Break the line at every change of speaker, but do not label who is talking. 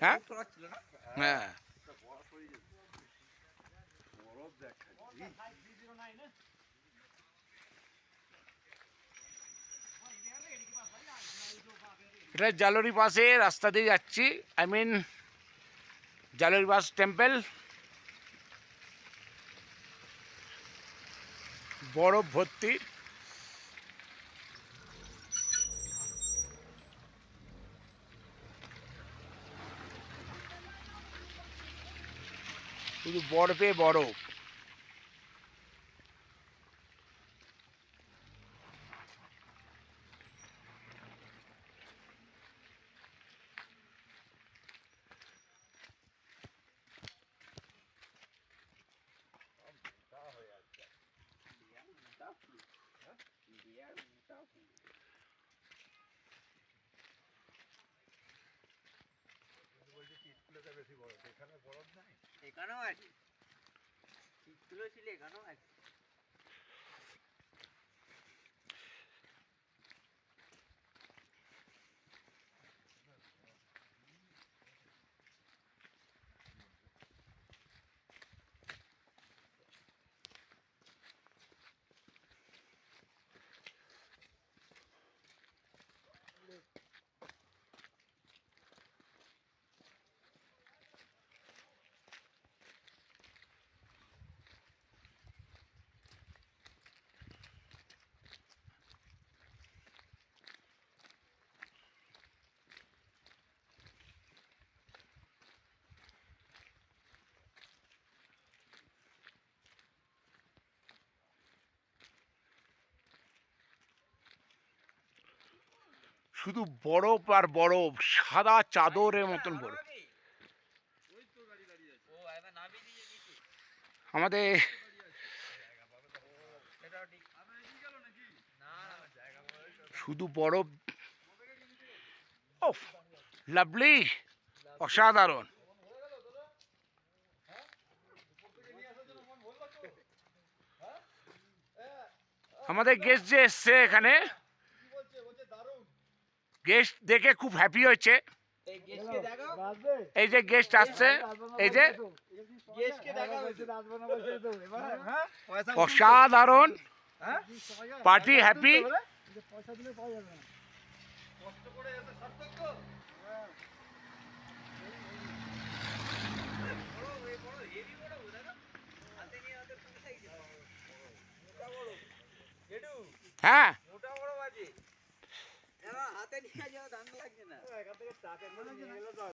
হ্যাঁ হ্যাঁ এটা জালোরি পাশে রাস্তা দিয়ে যাচ্ছি, I mean Jalori pass temple. বরফ ভর্তি, শুধু বরফে বরফ।
এখানেও আছে, শীতগুলো ছিল এখানেও আছে।
শুধু বরফ আর বরফ, সাদা চাদরের মতন বরফ। আমাদের শুধু বরফ, ওফ লাভলি, অসাধারণ। আমাদের গেস্ট যে এসছে এখানে, গেস্ট দেখে খুব হ্যাপি হয়েছে। এই যে গেস্ট আসছে, এই যে অসাধারণ, পার্টি হ্যাপি। হ্যাঁ
হাতে নিয়ে যাওয়া ধান লাগছে না।